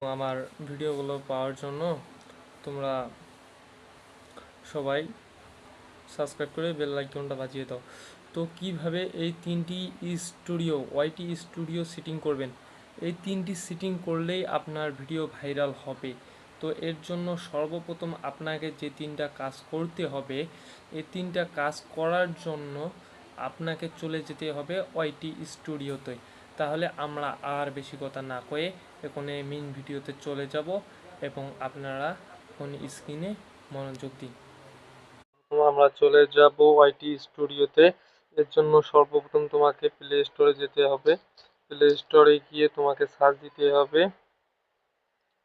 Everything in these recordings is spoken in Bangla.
আমার ভিডিওগুলো পাওয়ার জন্য তোমরা সবাই সাবস্ক্রাইব করে বেল আইকনটা বাজিয়ে দাও। তো কিভাবে এই তিনটি ওয়াইটি স্টুডিও সেটিং করবেন, এই তিনটি সেটিং করলেই আপনার ভিডিও ভাইরাল হবে। তো এর জন্য সর্বপ্রথম আপনাকে যে তিনটা কাজ করতে হবে, এই তিনটা কাজ করার জন্য আপনাকে চলে যেতে হবে ওয়াইটি স্টুডিওতে। তাহলে আমরা আর বেশি কথা না কয়ে এখানে মেইন ভিডিওতে চলে যাব এবং আপনারা ফোন স্ক্রিনে মনোযোগ দিন। আমরা চলে যাব ওয়াইটি স্টুডিওতে। এর জন্য সর্বপ্রথম তোমাকে প্লে স্টোরে যেতে হবে। প্লে স্টোরে গিয়ে তোমাকে সার্চ দিতে হবে।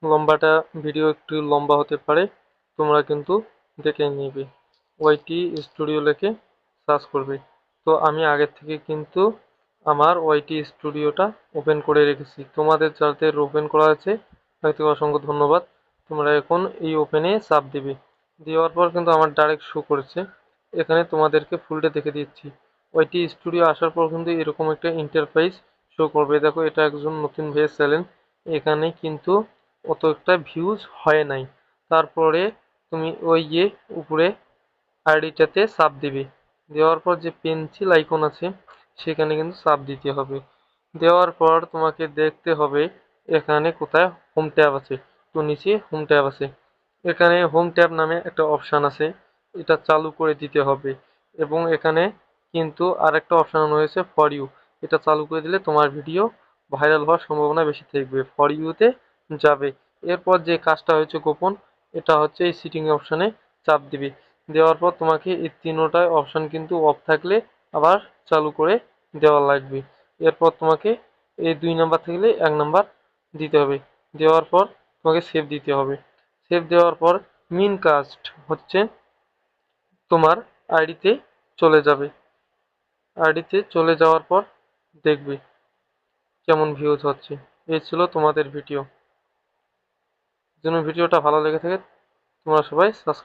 লম্বাটা ভিডিও একটু লম্বা হতে পারে, তোমরা কিন্তু দেখে নিবে। ওয়াইটি স্টুডিও লিখে সার্চ করবে। তো আমি আগের থেকে কিন্তু আমার ওয়াইটি স্টুডিওটা ওপেন করে রেখেছি। তোমাদের যাদের ওপেন করা আছে তাদেরকে অসংখ্য ধন্যবাদ। তোমরা এখন এই ওপেনে চাপ দিবে। দেওয়ার পর কিন্তু আমার ডাইরেক্ট শো করেছে। এখানে তোমাদেরকে ফুলটা দেখে দিচ্ছি। ওয়াইটি স্টুডিও আসার পর কিন্তু এরকম একটা ইন্টারফেস শো করবে। দেখো, এটা একজন নতুন ভেজ চ্যানেল, এখানে কিন্তু অত একটা ভিউজ হয় নাই। তারপরে তুমি ওই যে উপরে আইডিটাতে চাপ দিবে। দেওয়ার পর যে পেন্সিল আইকন আছে সেখানে কিন্তু চাপ দিতে হবে। দেওয়ার পর তোমাকে দেখতে হবে এখানে কোথায় হোম ট্যাব আছে। তো নিচে হোম ট্যাব আছে, এখানে হোম ট্যাব নামে একটা অপশান আছে, এটা চালু করে দিতে হবে। এবং এখানে কিন্তু আরেকটা অপশান রয়েছে ফর ইউ, এটা চালু করে দিলে তোমার ভিডিও ভাইরাল হওয়ার সম্ভাবনা বেশি থাকবে। ফর ইউতে যাবে। এরপর যে কাজটা হয়েছে গোপন, এটা হচ্ছে এই সিটিং অপশানে চাপ দিবে। দেওয়ার পর তোমাকে এই তিনোটা অপশান কিন্তু অফ থাকলে আবার চালু করে দেওয়া লাগবে। এরপর তোমাকে এই 2 নাম্বার থাকলে 1 নাম্বার দিতে হবে। দেওয়ার পর তোমাকে সেভ দিতে হবে। সেভ দেওয়ার পর মিন কাস্ট হচ্ছে তোমার আইডিতে চলে যাবে। আইডিতে চলে যাওয়ার পর দেখবে কেমন ভিউজ হচ্ছে। এই ছিল তোমাদের ভিডিও। যদি ভিডিওটা ভালো লেগে থাকে তোমরা সবাই সাবস্ক্রাইব